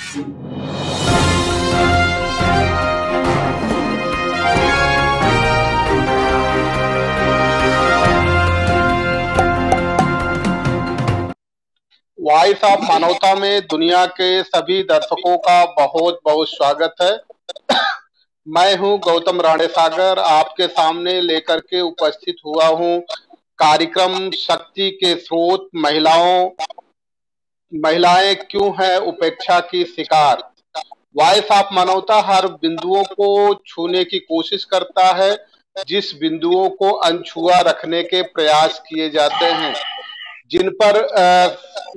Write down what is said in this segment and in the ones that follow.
Voice of मानवता में दुनिया के सभी दर्शकों का बहुत बहुत स्वागत है। मैं हूं गौतम राणे सागर, आपके सामने लेकर के उपस्थित हुआ हूं कार्यक्रम शक्ति के स्रोत। महिलाएं क्यों हैं उपेक्षा की शिकार। वॉइस ऑफ मानवता हर बिंदुओं को छूने की कोशिश करता है, जिस बिंदुओं को अनछुआ रखने के प्रयास किए जाते हैं, जिन पर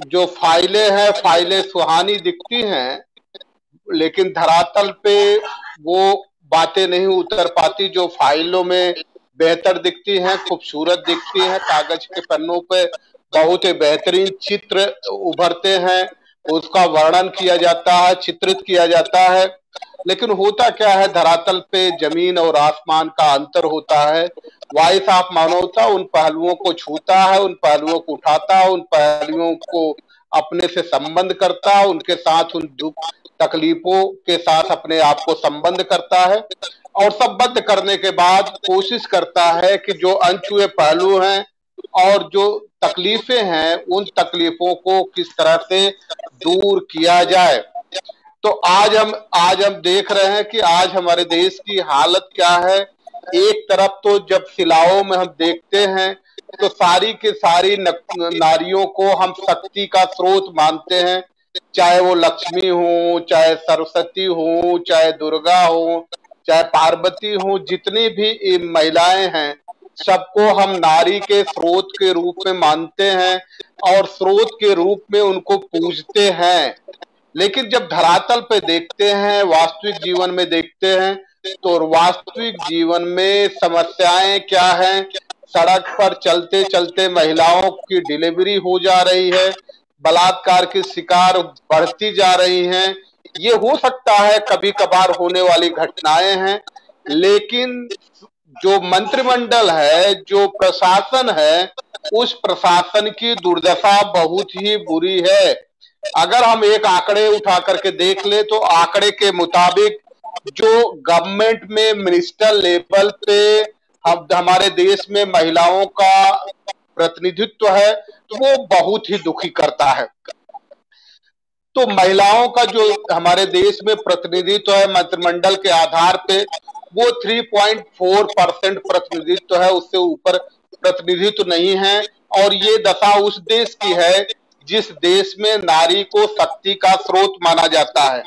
जो फाइलें सुहानी दिखती हैं, लेकिन धरातल पे वो बातें नहीं उतर पाती जो फाइलों में बेहतर दिखती हैं, खूबसूरत दिखती हैं। कागज के पन्नों पे बहुत ही बेहतरीन चित्र उभरते हैं, उसका वर्णन किया जाता है, चित्रित किया जाता है, लेकिन होता क्या है, धरातल पे जमीन और आसमान का अंतर होता है। वॉइस ऑफ मानवता उन पहलुओं को छूता है, उन पहलुओं को उठाता है, उन पहलुओं को अपने से संबंध करता है, उनके साथ, उन दुख तकलीफों के साथ अपने आप को संबंध करता है और संबंध करने के बाद कोशिश करता है कि जो अनछुए पहलू हैं और जो तकलीफें हैं, उन तकलीफों को किस तरह से दूर किया जाए। तो आज हम देख रहे हैं कि आज हमारे देश की हालत क्या है। एक तरफ तो जब सिलाओं में हम देखते हैं तो सारी की सारी नारियों को हम शक्ति का स्रोत मानते हैं, चाहे वो लक्ष्मी हो, चाहे सरस्वती हो, चाहे दुर्गा हो, चाहे पार्वती हो, जितनी भी महिलाएं हैं सबको हम नारी के स्रोत के रूप में मानते हैं और स्रोत के रूप में उनको पूजते हैं। लेकिन जब धरातल पे देखते हैं, वास्तविक जीवन में देखते हैं, तो वास्तविक जीवन में समस्याएं क्या हैं। सड़क पर चलते चलते महिलाओं की डिलीवरी हो जा रही है, बलात्कार के शिकार बढ़ती जा रही हैं। ये हो सकता है कभी कभार होने वाली घटनाएं हैं, लेकिन जो मंत्रिमंडल है, जो प्रशासन है, उस प्रशासन की दुर्दशा बहुत ही बुरी है। अगर हम एक आंकड़े उठा करके देख ले तो आंकड़े के मुताबिक जो गवर्नमेंट में मिनिस्टर लेवल पे हमारे देश में महिलाओं का प्रतिनिधित्व है, तो वो बहुत ही दुखी करता है। तो महिलाओं का जो हमारे देश में प्रतिनिधित्व है मंत्रिमंडल के आधार पे, वो 3.4% प्रतिनिधित्व है, उससे ऊपर प्रतिनिधित्व नहीं है। और ये दशा उस देश की है जिस देश में नारी को शक्ति का स्रोत माना जाता है।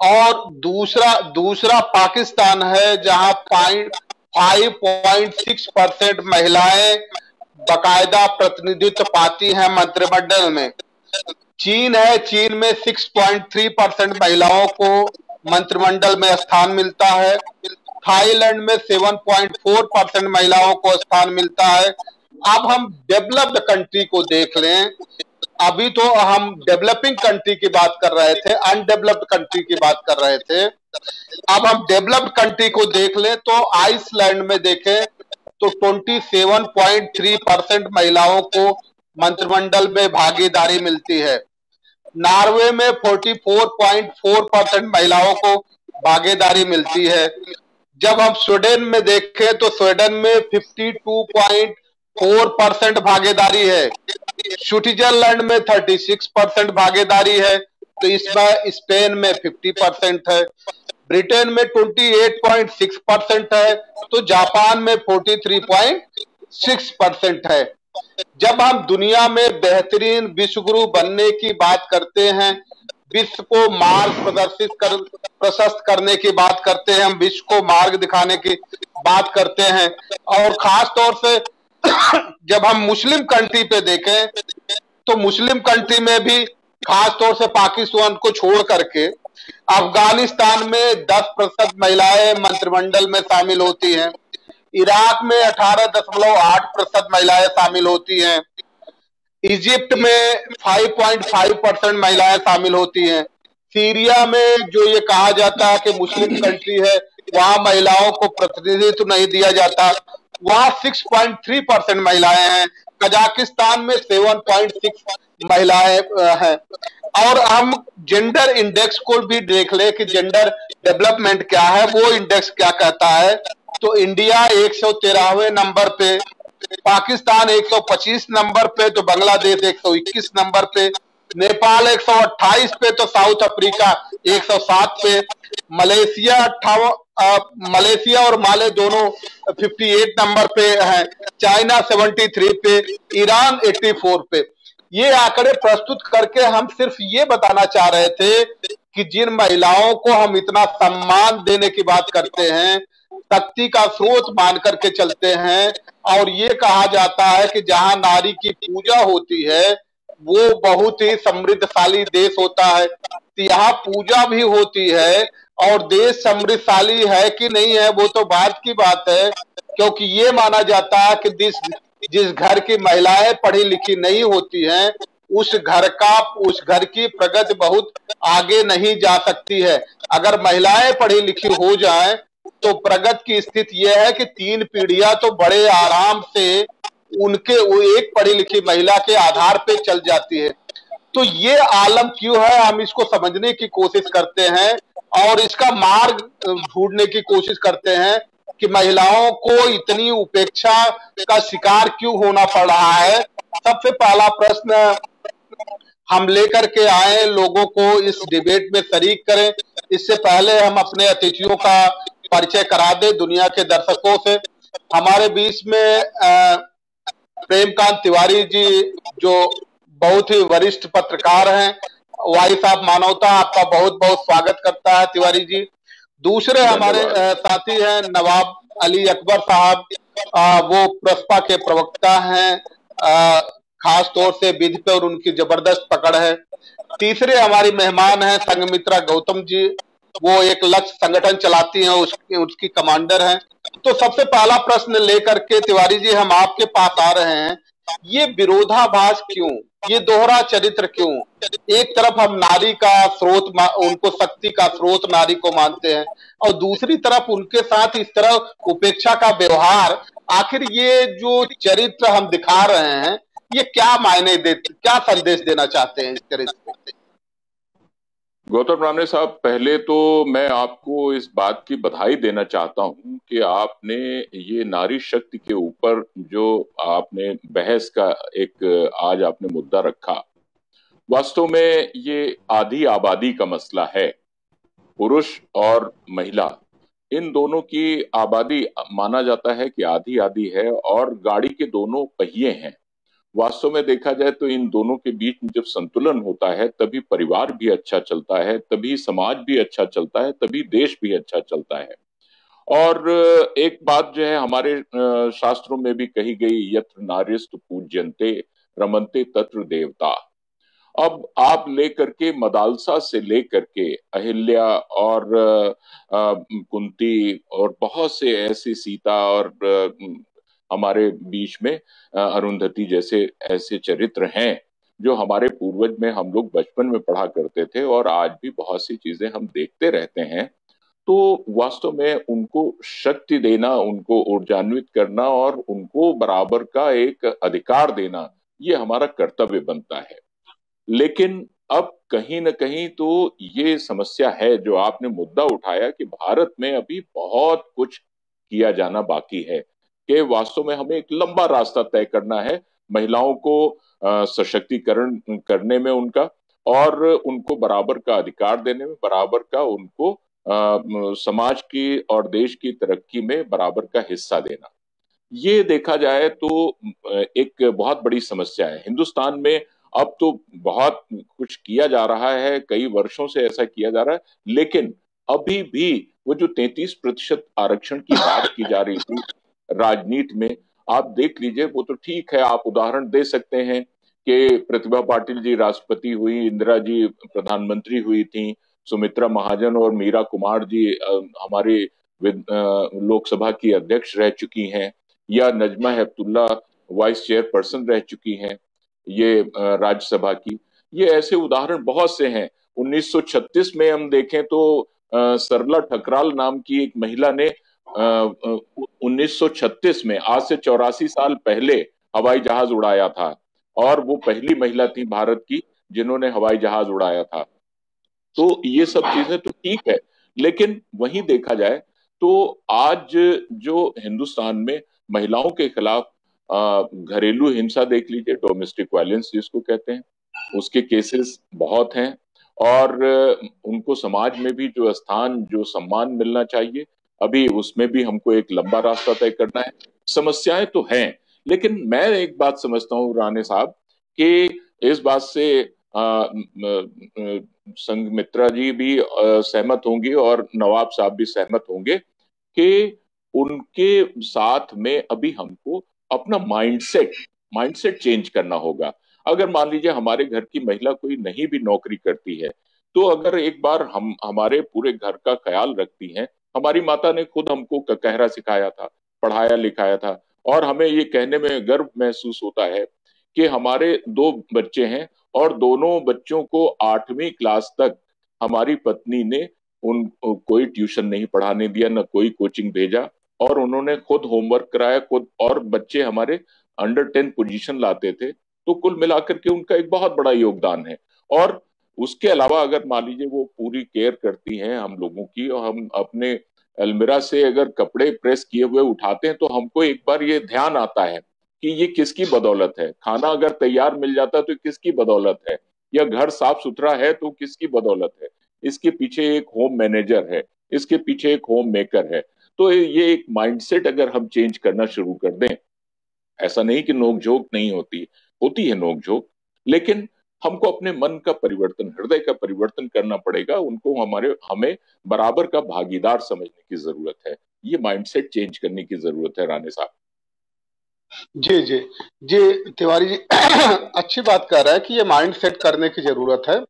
और दूसरा पाकिस्तान है, जहां 5.6% महिलाएं बकायदा प्रतिनिधित्व पाती हैं मंत्रिमंडल में। चीन है, चीन में 6.3% महिलाओं को मंत्रिमंडल में स्थान मिलता है। थाईलैंड में 7.4% महिलाओं को स्थान मिलता है। अब हम डेवलप्ड कंट्री को देख लें, अभी तो हम डेवलपिंग कंट्री की बात कर रहे थे, अनडेवलप्ड कंट्री की बात कर रहे थे। अब हम डेवलप्ड कंट्री को देख लें तो आइसलैंड में देखें तो 27.3% महिलाओं को मंत्रिमंडल में भागीदारी मिलती है। नॉर्वे में 44.4% महिलाओं को भागीदारी मिलती है। जब हम स्वीडन में देखें तो स्वीडन में 52.4% भागीदारी है। स्विट्जरलैंड में 36% भागीदारी है, तो इसमें स्पेन में 50% है। ब्रिटेन में 28.6% है, तो जापान में 43.6% है। जब हम दुनिया में बेहतरीन विश्व गुरु बनने की बात करते हैं, विश्व को मार्ग प्रशस्त करने की बात करते हैं, हम विश्व को मार्ग दिखाने की बात करते हैं, और खास तौर से जब हम मुस्लिम कंट्री पे देखें तो मुस्लिम कंट्री में भी खास तौर से पाकिस्तान को छोड़ करके अफगानिस्तान में 10% महिलाएं मंत्रिमंडल में शामिल होती हैं। इराक में 18.8% महिलाएं शामिल होती हैं। इजिप्ट में 5.5% महिलाएं शामिल होती हैं। सीरिया में जो ये कहा जाता है कि मुस्लिम कंट्री है, वहां महिलाओं को प्रतिनिधित्व नहीं दिया जाता, वहां 6.3% महिलाएं हैं। कजाकिस्तान में 7.6 महिलाएं हैं। और हम जेंडर इंडेक्स को भी देख ले कि जेंडर डेवलपमेंट क्या है, वो इंडेक्स क्या कहता है, तो इंडिया 113वें नंबर पे, पाकिस्तान 125 नंबर पे, तो बांग्लादेश 121 नंबर पे, नेपाल 128 पे, तो साउथ अफ्रीका 107 पे, मलेशिया मलेशिया और माले दोनों 58 नंबर पे हैं, चाइना 73 पे, ईरान 84 पे। ये आंकड़े प्रस्तुत करके हम सिर्फ ये बताना चाह रहे थे कि जिन महिलाओं को हम इतना सम्मान देने की बात करते हैं, शक्ति का स्रोत मान करके चलते हैं, और ये कहा जाता है कि जहां नारी की पूजा होती है वो बहुत ही समृद्धशाली देश होता है, तो यहाँ पूजा भी होती है, और देश समृद्धशाली है कि नहीं है वो तो बात की बात है, क्योंकि ये माना जाता है कि जिस घर की महिलाएं पढ़ी लिखी नहीं होती हैं, उस घर की प्रगति बहुत आगे नहीं जा सकती है। अगर महिलाएं पढ़ी लिखी हो जाएं तो प्रगति की स्थिति यह है कि 3 पीढ़ियां तो बड़े आराम से उनके एक पढ़ी लिखी महिला के आधार पे चल जाती है। तो ये आलम क्यों है, हम इसको समझने की कोशिश करते हैं और इसका मार्ग ढूंढने की कोशिश करते हैं कि महिलाओं को इतनी उपेक्षा का शिकार क्यों होना पड़ रहा है। सबसे पहला प्रश्न हम लेकर के आए, लोगों को इस डिबेट में शरीक करें। इससे पहले हम अपने अतिथियों का परिचय करा दें दुनिया के दर्शकों से। हमारे बीच में प्रेमकांत तिवारी जी, जो बहुत ही वरिष्ठ पत्रकार हैं, वॉइस ऑफ मानवता, आपका बहुत बहुत स्वागत करता है तिवारी जी। दूसरे हमारे साथी हैं नवाब अली अकबर साहब, वो प्रसपा के प्रवक्ता हैं, खास तौर से विधि पे और उनकी जबरदस्त पकड़ है। तीसरे हमारी मेहमान हैं संघमित्रा गौतम जी, वो एक लक्ष्य संगठन चलाती हैं, उसकी कमांडर हैं। तो सबसे पहला प्रश्न लेकर के तिवारी जी हम आपके पास आ रहे हैं, ये विरोधाभास क्यों, ये दोहरा चरित्र क्यों? एक तरफ हम नारी का स्रोत, उनको शक्ति का स्रोत नारी को मानते हैं, और दूसरी तरफ उनके साथ इस तरह उपेक्षा का व्यवहार। आखिर ये जो चरित्र हम दिखा रहे हैं, ये क्या मायने देते, क्या संदेश देना चाहते हैं इस चरित्र को? गौतम राणे साहब, पहले तो मैं आपको इस बात की बधाई देना चाहता हूं कि आपने ये नारी शक्ति के ऊपर जो आपने बहस का एक आज आपने मुद्दा रखा, वास्तव में ये आधी आबादी का मसला है। पुरुष और महिला, इन दोनों की आबादी माना जाता है कि आधी आधी है, और गाड़ी के दोनों पहिए हैं। वास्तव में देखा जाए तो इन दोनों के बीच में जब संतुलन होता है, तभी परिवार भी अच्छा चलता है, तभी समाज भी अच्छा चलता है, तभी देश भी अच्छा चलता है। और एक बात जो है हमारे शास्त्रों में भी कही गई, यत्र नार्यस्तु पूज्यन्ते रमन्ते तत्र देवता। अब आप लेकर के मदालसा से लेकर के अहिल्या और कुंती और बहुत से ऐसी, सीता और हमारे बीच में अरुंधति जैसे ऐसे चरित्र हैं जो हमारे पूर्वज में हम लोग बचपन में पढ़ा करते थे, और आज भी बहुत सी चीजें हम देखते रहते हैं। तो वास्तव में उनको शक्ति देना, उनको ऊर्जान्वित करना और उनको बराबर का एक अधिकार देना, ये हमारा कर्तव्य बनता है। लेकिन अब कहीं न कहीं तो ये समस्या है जो आपने मुद्दा उठाया कि भारत में अभी बहुत कुछ किया जाना बाकी है, कि वास्तव में हमें एक लंबा रास्ता तय करना है महिलाओं को सशक्तिकरण करने में उनका, और उनको बराबर का अधिकार देने में, बराबर का उनको समाज की और देश की तरक्की में बराबर का हिस्सा देना। ये देखा जाए तो एक बहुत बड़ी समस्या है हिंदुस्तान में। अब तो बहुत कुछ किया जा रहा है, कई वर्षों से ऐसा किया जा रहा है, लेकिन अभी भी वो जो 33% आरक्षण की बात की जा रही थी राजनीति में, आप देख लीजिए, वो तो ठीक है, आप उदाहरण दे सकते हैं कि प्रतिभा पाटिल जी राष्ट्रपति हुई, इंदिरा जी प्रधानमंत्री हुई थी, सुमित्रा महाजन और मीरा कुमार जी हमारे लोकसभा की अध्यक्ष रह चुकी हैं, या नजमा हेपतुल्ला वाइस चेयरपर्सन रह चुकी हैं ये राज्यसभा की। ये ऐसे उदाहरण बहुत से हैं। 1936 में हम देखें तो सरला ठकराल नाम की एक महिला ने 1936 में, आज से 84 साल पहले, हवाई जहाज उड़ाया था, और वो पहली महिला थी भारत की जिन्होंने हवाई जहाज उड़ाया था। तो ये सब चीजें तो ठीक है, लेकिन वहीं देखा जाए तो आज जो हिंदुस्तान में महिलाओं के खिलाफ घरेलू हिंसा देख लीजिए, डोमेस्टिक वायलेंस जिसको कहते हैं, उसके केसेस बहुत हैं। और उनको समाज में भी जो स्थान, जो सम्मान मिलना चाहिए, अभी उसमें भी हमको एक लंबा रास्ता तय करना है। समस्याएं तो हैं, लेकिन मैं एक बात समझता हूँ राणे साहब कि इस बात से संघमित्रा जी भी सहमत होंगी और नवाब साहब भी सहमत होंगे कि उनके साथ में अभी हमको अपना माइंडसेट चेंज करना होगा। अगर मान लीजिए हमारे घर की महिला कोई नहीं भी नौकरी करती है, तो अगर एक बार हम हमारे पूरे घर का ख्याल रखती हैं, हमारी माता ने खुद हमको कहरा सिखाया था, पढ़ाया लिखाया था, और हमें ये कहने में गर्व महसूस होता है कि हमारे दो बच्चे हैं और दोनों बच्चों को 8वीं क्लास तक हमारी पत्नी ने उन कोई ट्यूशन नहीं पढ़ाने दिया, न कोई कोचिंग भेजा, और उन्होंने खुद होमवर्क कराया खुद, और बच्चे हमारे अंडर 10 पोजीशन लाते थे। तो कुल मिलाकर के उनका एक बहुत बड़ा योगदान है। और उसके अलावा अगर मान लीजिए वो पूरी केयर करती हैं हम लोगों की, और हम अपने अलमीरा से अगर कपड़े प्रेस किए हुए उठाते हैं तो हमको एक बार ये ध्यान आता है कि ये किसकी बदौलत है। खाना अगर तैयार मिल जाता तो किसकी बदौलत है, या घर साफ सुथरा है तो किसकी बदौलत है। इसके पीछे एक होम मैनेजर है, इसके पीछे एक होम मेकर है। तो ये एक माइंडसेट अगर हम चेंज करना शुरू कर दें, ऐसा नहीं कि नोकझोंक नहीं होती, होती है नोकझोंक, लेकिन हमको अपने मन का परिवर्तन, हृदय का परिवर्तन करना पड़ेगा। उनको हमें बराबर का भागीदार समझने की जरूरत है। ये माइंडसेट चेंज करने की जरूरत है राणे साहब। जी जी जी, तिवारी जी अच्छी बात कर रहा है कि ये माइंड सेट करने की जरूरत है।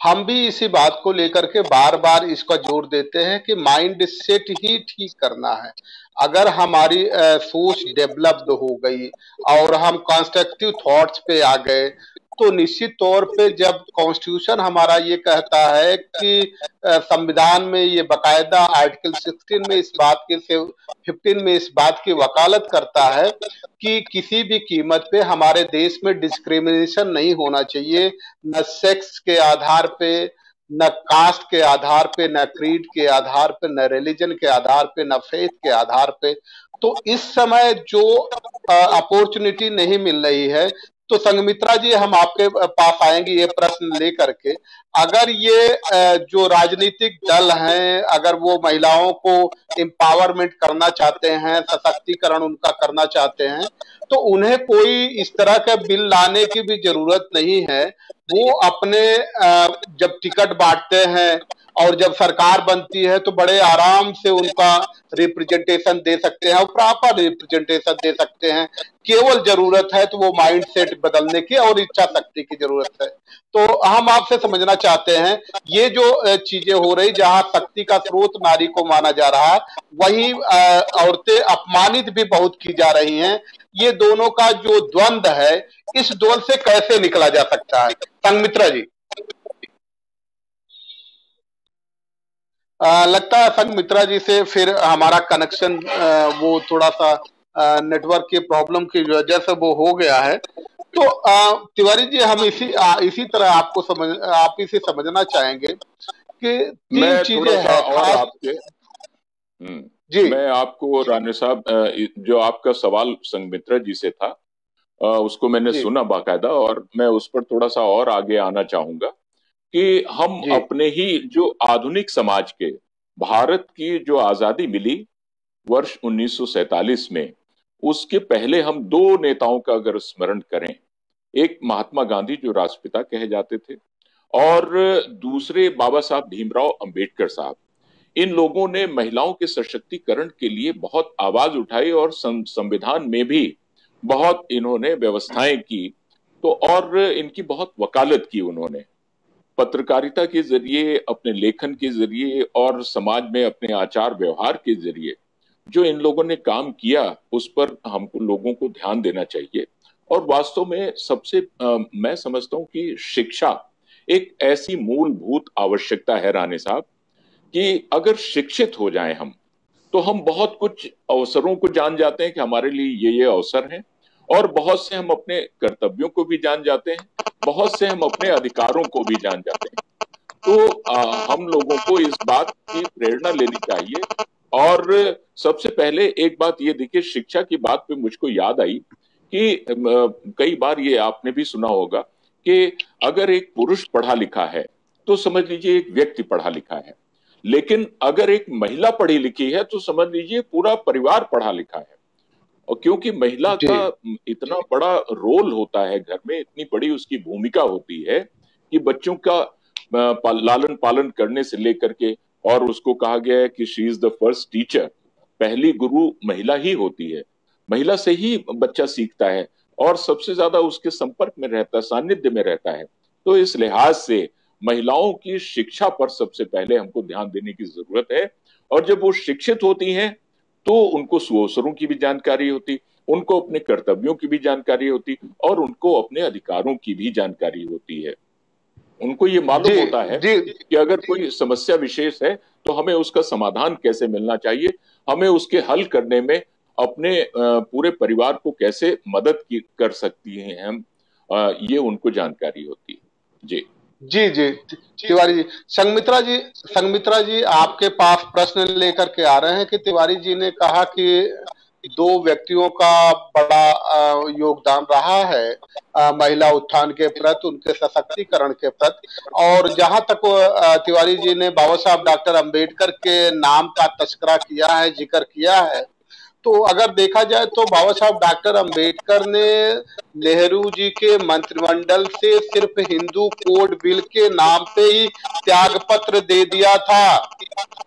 हम भी इसी बात को लेकर के बार बार इसका जोर देते हैं कि माइंड सेट ही ठीक करना है। अगर हमारी सोच डेवलप्ड हो गई और हम कंस्ट्रक्टिव थॉट्स पे आ गए, तो निश्चित तौर पे जब कॉन्स्टिट्यूशन हमारा ये कहता है कि संविधान में ये बकायदा आर्टिकल 16 में इस बात के से 15 में इस बात की वकालत करता है कि किसी भी कीमत पे हमारे देश में डिस्क्रिमिनेशन नहीं होना चाहिए, न सेक्स के आधार पे, न कास्ट के आधार पे, न क्रीड के आधार पे, न रिलीजन के आधार पे, न फेथ के आधार पे। तो इस समय जो अपॉर्चुनिटी नहीं मिल रही है, तो संघमित्रा जी हम आपके पास आएंगे ये प्रश्न लेकर के। अगर ये जो राजनीतिक दल हैं, अगर वो महिलाओं को एम्पावरमेंट करना चाहते हैं, सशक्तिकरण उनका करना चाहते हैं, तो उन्हें कोई इस तरह का बिल लाने की भी जरूरत नहीं है। वो अपने जब टिकट बांटते हैं और जब सरकार बनती है तो बड़े आराम से उनका रिप्रेजेंटेशन दे सकते हैं और प्रॉपर रिप्रेजेंटेशन दे सकते हैं। केवल जरूरत है तो वो माइंड सेट बदलने की और इच्छा शक्ति की जरूरत है। तो हम आपसे समझना चाहते हैं, ये जो चीजें हो रही, जहां शक्ति का स्रोत नारी को माना जा रहा है, वहीं औरतें अपमानित भी बहुत की जा रही हैं। ये दोनों का जो द्वंद है, इस द्वंद से कैसे निकला जा सकता है, संघमित्रा जी? लगता है संघमित्रा जी से फिर हमारा कनेक्शन वो थोड़ा सा नेटवर्क की प्रॉब्लम की वजह से वो हो गया है। तो तिवारी जी हम इसी तरह आप इसे समझना चाहेंगे कि तीन मैं चीजें थोड़ा सा हैं और खास। आपके जी मैं आपको राणे साहब, जो आपका सवाल संघमित्रा जी से था, उसको मैंने जी सुना बाकायदा, और मैं उस पर थोड़ा सा और आगे आना चाहूंगा कि हम जी अपने ही जो आधुनिक समाज के, भारत की जो आजादी मिली वर्ष 1947 में, उसके पहले हम दो नेताओं का अगर स्मरण करें, एक महात्मा गांधी जो राष्ट्रपिता कहे जाते थे, और दूसरे बाबा साहब भीमराव अंबेडकर साहब। इन लोगों ने महिलाओं के सशक्तिकरण के लिए बहुत आवाज उठाई और संविधान में भी बहुत इन्होंने व्यवस्थाएं की। तो और इनकी बहुत वकालत की उन्होंने, पत्रकारिता के जरिए, अपने लेखन के जरिए, और समाज में अपने आचार व्यवहार के जरिए जो इन लोगों ने काम किया, उस पर हमको लोगों को ध्यान देना चाहिए। और वास्तव में सबसे मैं समझता हूं कि शिक्षा एक ऐसी मूलभूत आवश्यकता है राणे साहब, कि अगर शिक्षित हो जाएं हम, तो हम बहुत कुछ अवसरों को जान जाते हैं कि हमारे लिए ये अवसर हैं, और बहुत से हम अपने कर्तव्यों को भी जान जाते हैं, बहुत से हम अपने अधिकारों को भी जान जाते हैं। तो हम लोगों को इस बात की प्रेरणा लेनी चाहिए। और सबसे पहले एक बात ये देखिए, शिक्षा की बात पे मुझको याद आई कि कई बार ये आपने भी सुना होगा कि अगर एक पुरुष पढ़ा लिखा है तो समझ लीजिए एक व्यक्ति पढ़ा लिखा है, लेकिन अगर एक महिला पढ़ी लिखी है तो समझ लीजिए पूरा परिवार पढ़ा लिखा है। और क्योंकि महिला जी का इतना बड़ा रोल होता है घर में, इतनी बड़ी उसकी भूमिका होती है कि बच्चों का लालन पालन करने से लेकर के, और उसको कहा गया है कि she is the first teacher, पहली गुरु महिला ही होती है। महिला से ही बच्चा सीखता है और सबसे ज्यादा उसके संपर्क में रहता है, सानिध्य में रहता है। तो इस लिहाज से महिलाओं की शिक्षा पर सबसे पहले हमको ध्यान देने की जरूरत है। और जब वो शिक्षित होती हैं तो उनको सुअवसरों की भी जानकारी होती, उनको अपने कर्तव्यों की भी जानकारी होती, और उनको अपने अधिकारों की भी जानकारी होती है। उनको ये मालूम जी होता है जी कि अगर कोई समस्या विशेष है तो हमें उसका समाधान कैसे मिलना चाहिए, हमें उसके हल करने में अपने पूरे परिवार को कैसे मदद कर सकती हैं हम, ये उनको जानकारी होती है। जी जी जी तिवारी जी, संगमित्रा जी आपके पास प्रश्न लेकर के आ रहे हैं कि तिवारी जी ने कहा कि दो व्यक्तियों का बड़ा योगदान रहा है महिला उत्थान के प्रति, उनके सशक्तिकरण के प्रति। और जहां तक तिवारी जी ने बाबा साहब डॉक्टर अंबेडकर के नाम का तस्करा किया है, जिक्र किया है, तो अगर देखा जाए तो बाबा साहब डॉक्टर अंबेडकर ने नेहरू जी के मंत्रिमंडल से सिर्फ हिंदू कोड बिल के नाम पे ही त्याग पत्र दे दिया था।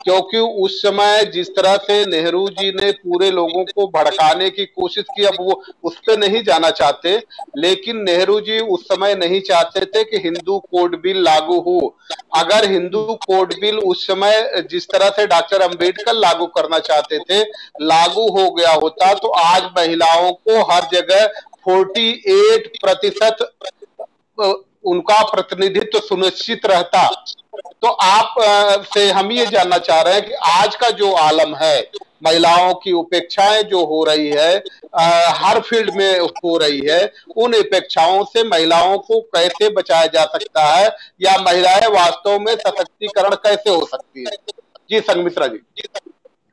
क्योंकि उस समय जिस तरह से नेहरू जी ने पूरे लोगों को भड़काने की कोशिश की, अब वो उस पर नहीं जाना चाहते, लेकिन नेहरू जी उस समय नहीं चाहते थे कि हिंदू कोड बिल लागू हो। अगर हिंदू कोड बिल उस समय जिस तरह से डॉक्टर अंबेडकर लागू करना चाहते थे लागू हो गया होता तो आज महिलाओं को हर जगह 48% उनका प्रतिनिधित्व सुनिश्चित रहता। तो आप से हम ये जानना चाह रहे हैं कि आज का जो आलम है, महिलाओं की उपेक्षाएं जो हो रही है, हर फील्ड में हो रही है, उन उपेक्षाओं से महिलाओं को कैसे बचाया जा सकता है, या महिलाएं वास्तव में सशक्तिकरण कैसे हो सकती है? जी संगमित्रा जी।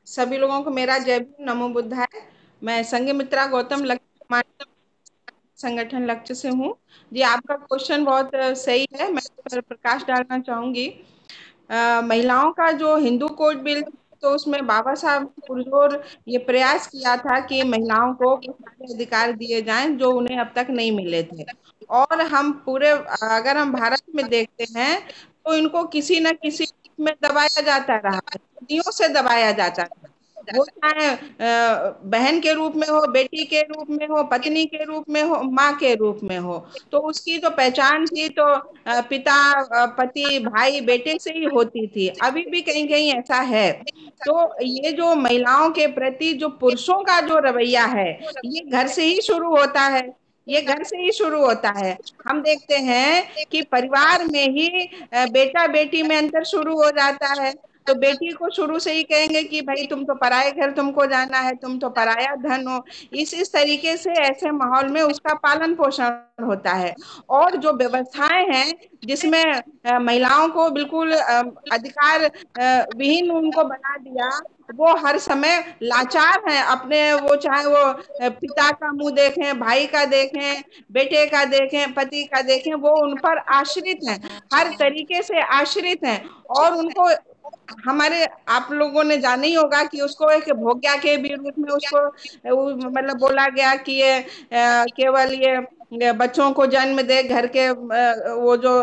सभी लोगों को मेरा जय भीम, नमो बुद्धाय। मैं संघमित्रा गौतम लक्ष्य संगठन लक्ष्य से हूँ। जी आपका क्वेश्चन बहुत सही है, मैं इस पर प्रकाश डालना चाहूंगी। महिलाओं का जो हिंदू कोड बिल, तो उसमें बाबा साहब ने पुरजोर ये प्रयास किया था कि महिलाओं को वो सारे अधिकार दिए जाएं जो उन्हें अब तक नहीं मिले थे। और हम पूरे अगर हम भारत में देखते हैं तो इनको किसी न किसी रूप में दबाया जाता रहा, सदियों से दबाया जाता है। वो चाहे बहन के रूप में हो, बेटी के रूप में हो, पत्नी के रूप में हो, माँ के रूप में हो, तो उसकी जो पहचान थी तो पिता, पति, भाई, बेटे से ही होती थी। अभी भी कहीं कहीं ऐसा है। तो ये जो महिलाओं के प्रति जो पुरुषों का जो रवैया है, ये घर से ही शुरू होता है। ये घर से ही शुरू होता है। हम देखते हैं कि परिवार में ही बेटा बेटी में अंतर शुरू हो जाता है। तो बेटी को शुरू से ही कहेंगे कि भाई तुम तो पराये घर तुमको जाना है, तुम तो पराया धन हो। इस तरीके से ऐसे माहौल में उसका पालन पोषण होता है। और जो व्यवस्थाएं हैं जिसमें महिलाओं को बिल्कुल अधिकार विहीन उनको बना दिया, वो हर समय लाचार हैं अपने, वो चाहे वो पिता का मुंह देखें, भाई का देखें, बेटे का देखें, पति का देखें, वो उन पर आश्रित हैं, हर तरीके से आश्रित हैं। और उनको हमारे आप लोगों ने जाना ही होगा कि उसको एक भोग्या के भी रूप में उसको मतलब बोला गया कि ये केवल ये बच्चों को जन्म दे, घर के वो जो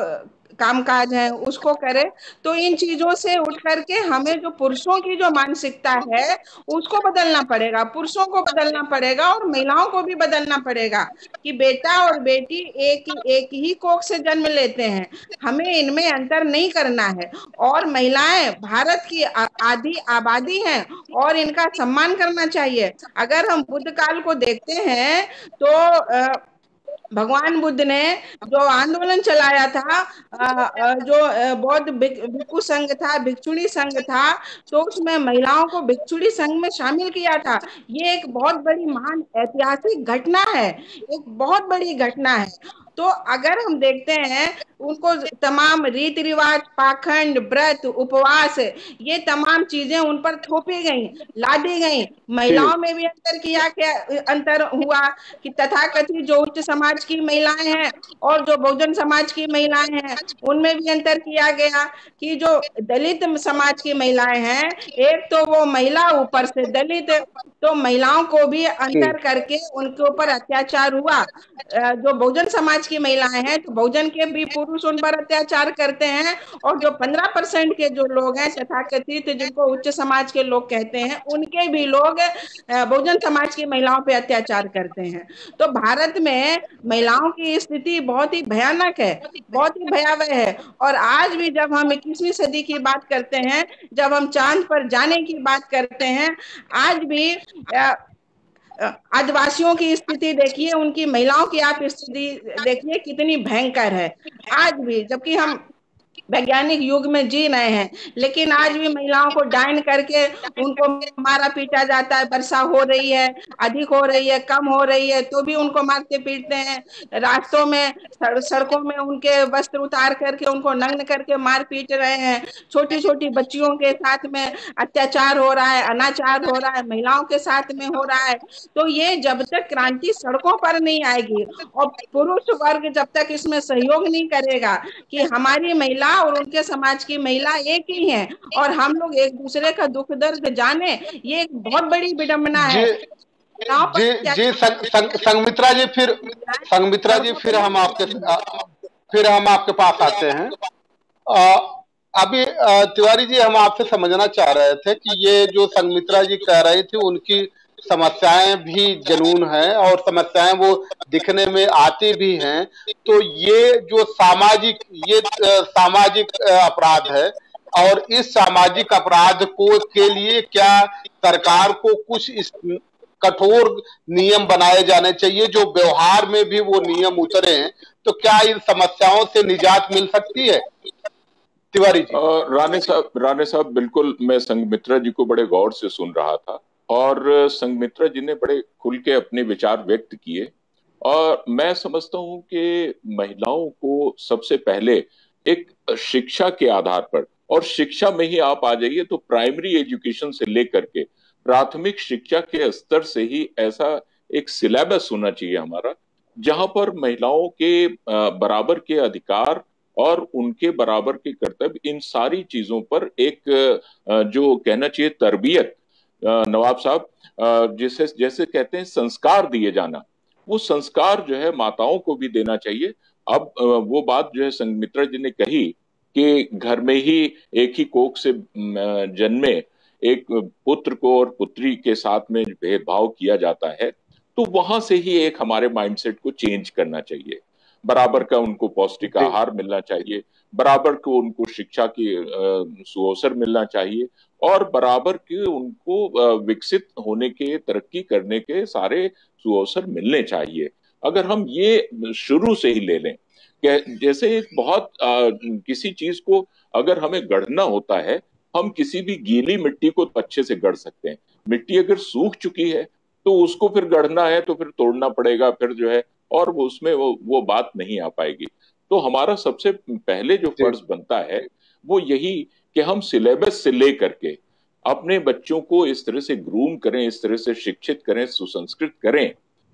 कामकाज है उसको करे। तो इन चीजों से उठ करके हमें जो पुरुषों की जो मानसिकता है उसको बदलना पड़ेगा, पुरुषों को बदलना पड़ेगा और महिलाओं को भी बदलना पड़ेगा कि बेटा और बेटी एक ही कोख से जन्म लेते हैं, हमें इनमें अंतर नहीं करना है। और महिलाएं भारत की आधी आबादी हैं और इनका सम्मान करना चाहिए। अगर हम बुद्ध काल को देखते हैं तो भगवान बुद्ध ने जो आंदोलन चलाया था, जो बौद्ध भिक्षु संघ था, भिक्षुणी संघ था, तो उसमें महिलाओं को भिक्षुणी संघ में शामिल किया था। ये एक बहुत बड़ी महान ऐतिहासिक घटना है, एक बहुत बड़ी घटना है। तो अगर हम देखते हैं, उनको तमाम रीति रिवाज, पाखंड, व्रत, उपवास, ये तमाम चीजें उन पर थोपी गई, लादी गई। महिलाओं में भी अंतर हुआ कि तथाकथित जो उच्च समाज की महिलाएं हैं और जो बहुजन समाज की महिलाएं हैं, उनमें भी अंतर किया गया कि जो दलित समाज की महिलाएं हैं, एक तो वो महिला, ऊपर से दलित, तो महिलाओं को भी अंतर करके उनके ऊपर अत्याचार हुआ। जो बहुजन समाज की महिलाएं हैं, तो बहुजन के भी पुरुष उन पर अत्याचार करते हैं, और जो 15% के जो लोग हैं तथाकथित, जिनको उच्च समाज के लोग कहते हैं, उनके भी लोग बहुजन समाज की महिलाओं पे अत्याचार करते हैं। तो भारत में महिलाओं की स्थिति बहुत ही भयानक है, बहुत ही भयावह है। और आज भी जब हम 21वीं सदी की बात करते हैं, जब हम चांद पर जाने की बात करते हैं, आज भी आदिवासियों की स्थिति देखिए, उनकी महिलाओं की आप स्थिति देखिए कितनी भयंकर है आज भी, जबकि हम वैज्ञानिक युग में जी रहे हैं, लेकिन आज भी महिलाओं को डाइन करके उनको मारा पीटा जाता है। वर्षा हो रही है, अधिक हो रही है, कम हो रही है, तो भी उनको मारते पीटते हैं। रास्तों में, सड़कों में उनके वस्त्र उतार करके उनको नग्न करके मार पीट रहे हैं। छोटी छोटी बच्चियों के साथ में अत्याचार हो रहा है, अनाचार हो रहा है, महिलाओं के साथ में हो रहा है। तो ये जब तक क्रांति सड़कों पर नहीं आएगी और पुरुष वर्ग जब तक इसमें सहयोग नहीं करेगा कि हमारी महिला और उनके समाज की महिला एक ही हैं और हम लोग एक दूसरे का दुख दर्द जाने, ये एक बहुत बड़ी विडंबना है। जी जी संगमित्रा जी, फिर हम आपके पास आते हैं। अभी तिवारी जी, हम आपसे समझना चाह रहे थे कि ये जो संगमित्रा जी कह रही थी, उनकी समस्याएं भी जनून है और समस्याएं वो दिखने में आती भी हैं। तो ये जो सामाजिक अपराध है, और इस सामाजिक अपराध के लिए क्या सरकार को कुछ कठोर नियम बनाए जाने चाहिए, जो व्यवहार में भी वो नियम उतरे हैं? तो क्या इन समस्याओं से निजात मिल सकती है? तिवारी जी। राणे साहब, बिल्कुल। मैं संगमित्रा जी को बड़े गौर से सुन रहा था और संगमित्रा जी ने बड़े खुल के अपने विचार व्यक्त किए। और मैं समझता हूं कि महिलाओं को सबसे पहले एक शिक्षा के आधार पर, और शिक्षा में ही आप आ जाइए तो प्राइमरी एजुकेशन से लेकर के प्राथमिक शिक्षा के स्तर से ही ऐसा एक सिलेबस होना चाहिए हमारा, जहां पर महिलाओं के बराबर के अधिकार और उनके बराबर के कर्तव्य, इन सारी चीजों पर एक जो कहना चाहिए तरबियत, नवाब साहब, जैसे कहते हैं संस्कार दिए जाना, वो संस्कार जो है माताओं को भी देना चाहिए। अब वो बात जो है संगमित्रा जी ने कही कि घर में ही एक ही कोख से जन्मे एक पुत्र को और पुत्री के साथ में भेदभाव किया जाता है, तो वहां से ही एक हमारे माइंडसेट को चेंज करना चाहिए। बराबर का उनको पौष्टिक आहार मिलना चाहिए, बराबर को उनको शिक्षा की सुअवसर मिलना चाहिए, और बराबर के उनको विकसित होने के, तरक्की करने के सारे सुअवसर मिलने चाहिए। अगर हम ये शुरू से ही ले लें, जैसे एक बहुत किसी चीज को अगर हमें गढ़ना होता है, हम किसी भी गीली मिट्टी को अच्छे से गढ़ सकते हैं। मिट्टी अगर सूख चुकी है तो उसको फिर गढ़ना है तो फिर तोड़ना पड़ेगा, फिर जो है, और उसमें वो बात नहीं आ पाएगी। तो हमारा सबसे पहले जो फर्ज बनता है वो यही कि हम सिलेबस से लेकर के अपने बच्चों को इस तरह से ग्रूम करें, इस तरह से शिक्षित करें, सुसंस्कृत करें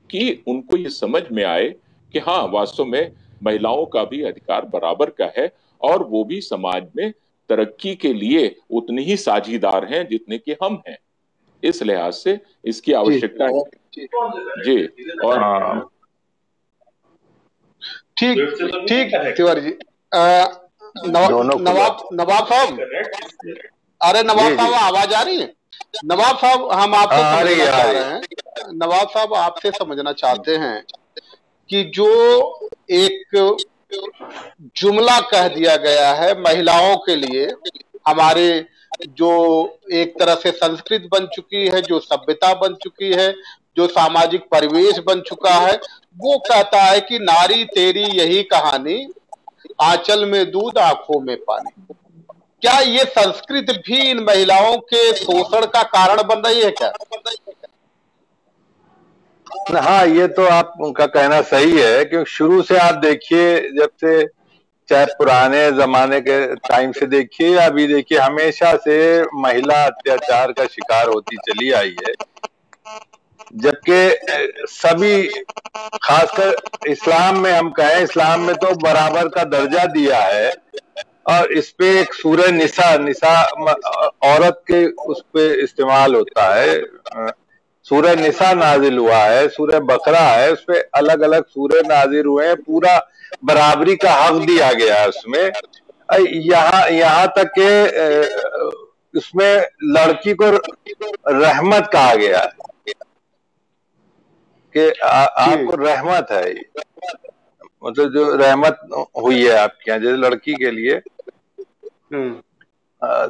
कि उनको ये समझ में आए कि हाँ, वास्तव में महिलाओं का भी अधिकार बराबर का है और वो भी समाज में तरक्की के लिए उतनी ही साझीदार हैं जितने कि हम हैं। इस लिहाज से इसकी आवश्यकता है जी। और ठीक तिवारी जी। नवाब साहब, अरे नवाब साहब, आवाज आ रही है? नवाब साहब, हम आपसे समझना चाह रहे हैं, नवाब साहब आपसे समझना चाहते हैं कि जो एक जुमला कह दिया गया है महिलाओं के लिए, हमारे जो एक तरह से संस्कृत बन चुकी है, जो सभ्यता बन चुकी है, जो सामाजिक परिवेश बन चुका है, वो कहता है कि नारी तेरी यही कहानी, आंचल में दूध आंखों में पानी। क्या ये संस्कृति भी इन महिलाओं के शोषण का कारण बन रही है क्या? हाँ, ये तो आपका कहना सही है, क्योंकि शुरू से आप देखिए, जब से चाहे पुराने जमाने के टाइम से देखिए या अभी देखिए, हमेशा से महिला अत्याचार का शिकार होती चली आई है। जबकि सभी, खासकर इस्लाम में हम कहें, इस्लाम में तो बराबर का दर्जा दिया है, और इस पे एक सूरह निसा औरत के उस पे इस्तेमाल होता है। सूरह निसा नाजिल हुआ है, सूरह बकरा है, उस पे अलग अलग सूरह नाजिल हुए हैं। पूरा बराबरी का हक दिया गया है उसमें। यहाँ तक के उसमें लड़की को रहमत कहा गया है कि आपको रहमत है, मतलब जो रहमत हुई है आपके यहाँ, जैसे लड़की के लिए।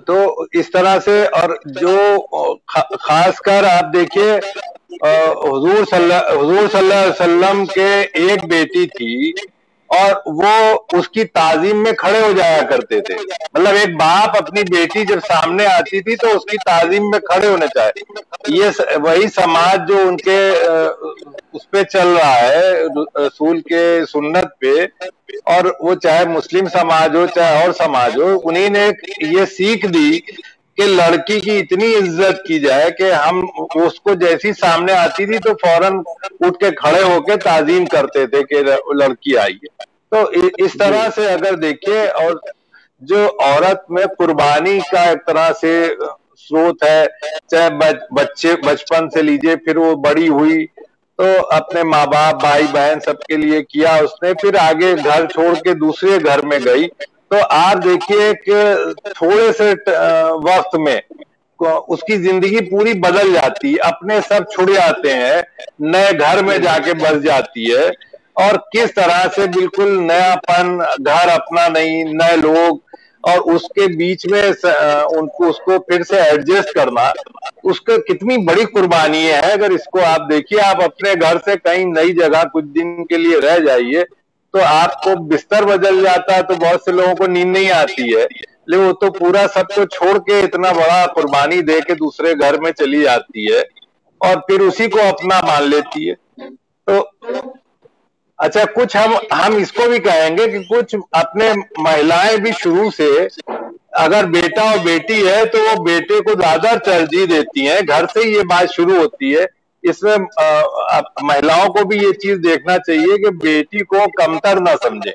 तो इस तरह से, और जो खासकर आप देखिए, हुजूर सल्लल्लाहु अलैहि वसल्लम के एक बेटी थी, और वो उसकी ताजीम में खड़े हो जाया करते थे। मतलब एक बाप अपनी बेटी जब सामने आती थी तो उसकी ताजीम में खड़े होना चाहिए। ये वही समाज जो उनके उस पे चल रहा है, रसूल के सुन्नत पे, और वो चाहे मुस्लिम समाज हो चाहे और समाज हो, उन्हीं ने ये सीख दी कि लड़की की इतनी इज्जत की जाए कि हम उसको जैसी सामने आती थी तो फौरन उठ के खड़े होके ताजीम करते थे कि लड़की आई है। तो इस तरह से अगर देखिए, और जो औरत में कुर्बानी का एक तरह से स्रोत है, चाहे बचपन से लीजिए, फिर वो बड़ी हुई तो अपने माँ बाप भाई बहन सबके लिए किया उसने, फिर आगे घर छोड़ के दूसरे घर में गई। तो आप देखिए कि थोड़े से वक्त में उसकी जिंदगी पूरी बदल जाती है, अपने सब छुड़ जाते हैं, नए घर में जाके बस जाती है, और किस तरह से बिल्कुल नयापन, घर अपना नहीं, नए लोग, और उसके बीच में उसको फिर से एडजस्ट करना, उसको कितनी बड़ी कुर्बानी है। अगर इसको आप देखिए, आप अपने घर से कहीं नई जगह कुछ दिन के लिए रह जाइए तो आपको बिस्तर बदल जाता है, तो बहुत से लोगों को नींद नहीं आती है, लेकिन वो तो पूरा सबको छोड़ के इतना बड़ा कुर्बानी दे के दूसरे घर में चली जाती है, और फिर उसी को अपना मान लेती है। तो अच्छा, कुछ हम इसको भी कहेंगे कि कुछ अपने महिलाएं भी शुरू से, अगर बेटा और बेटी है तो वो बेटे को ज्यादा तरजीह देती हैं, घर से ही ये बात शुरू होती है। इसमें महिलाओं को भी ये चीज देखना चाहिए कि बेटी को कमतर ना समझे।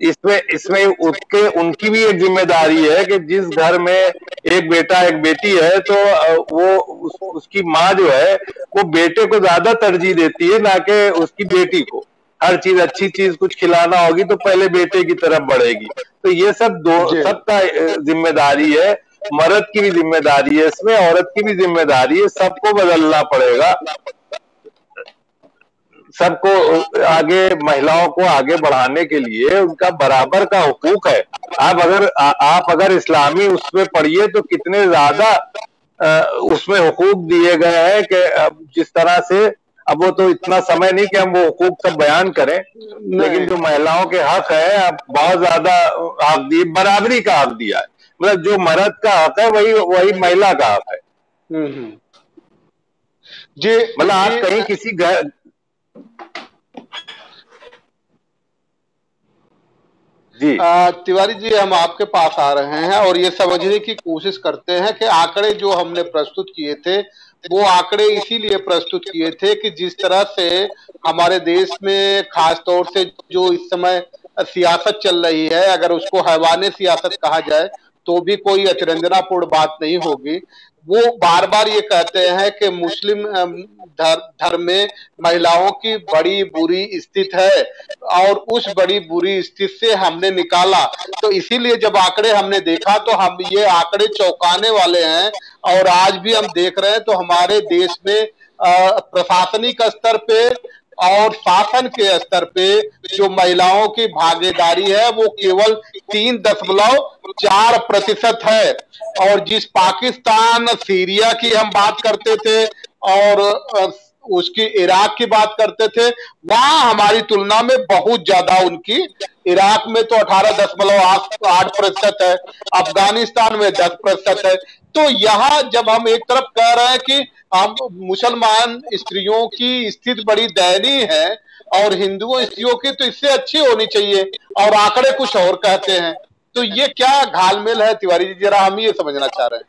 इसमें उनकी भी एक जिम्मेदारी है कि जिस घर में एक बेटा एक बेटी है तो वो उसकी माँ जो है वो बेटे को ज्यादा तरजीह देती है, ना कि उसकी बेटी को। हर चीज, अच्छी चीज कुछ खिलाना होगी तो पहले बेटे की तरफ बढ़ेगी। तो ये सब सबका जिम्मेदारी है, मर्द की भी जिम्मेदारी है इसमें, औरत की भी जिम्मेदारी है, सबको बदलना पड़ेगा। सबको आगे, महिलाओं को आगे बढ़ाने के लिए उनका बराबर का हुकूक है। आप अगर इस्लामी उसमें पढ़िए तो कितने ज्यादा उसमें हुकूक दिए गए हैं कि जिस तरह से, अब वो तो इतना समय नहीं कि हम वो हुकूक सब बयान करें, लेकिन जो महिलाओं के हक है बहुत ज्यादा हक दिए, बराबरी का हक दिया है। मतलब जो मर्द का हक है वही महिला का हक है। जी, मतलब आप कहीं किसी घर, जी तिवारी जी, हम आपके पास आ रहे हैं और ये समझने की कोशिश करते हैं कि आंकड़े जो हमने प्रस्तुत किए थे वो आंकड़े इसीलिए प्रस्तुत किए थे कि जिस तरह से हमारे देश में खास तौर से जो इस समय सियासत चल रही है, अगर उसको हैवाने सियासत कहा जाए तो भी कोई अतिरंजनापूर्ण बात नहीं होगी। वो बार बार ये कहते हैं कि मुस्लिम धर्म में महिलाओं की बड़ी बुरी स्थिति है और उस बड़ी बुरी स्थिति से हमने निकाला। तो इसीलिए जब आंकड़े हमने देखा तो हम ये आंकड़े चौंकाने वाले हैं, और आज भी हम देख रहे हैं तो हमारे देश में प्रशासनिक स्तर पे और शासन के स्तर पे जो महिलाओं की भागीदारी है वो केवल 3.4% है। और जिस पाकिस्तान सीरिया की हम बात करते थे और उसकी इराक की बात करते थे, वहां हमारी तुलना में बहुत ज्यादा उनकी, इराक में तो 18.8% है, अफगानिस्तान में 10% है। तो यहाँ जब हम एक तरफ कह रहे हैं कि हम मुसलमान स्त्रियों की स्थिति बड़ी दयनीय है और हिंदुओं स्त्रियों की तो इससे अच्छी होनी चाहिए, और आंकड़े कुछ और कहते हैं, तो ये क्या घालमेल है तिवारी जी, जरा हम ये समझना चाह रहे हैं।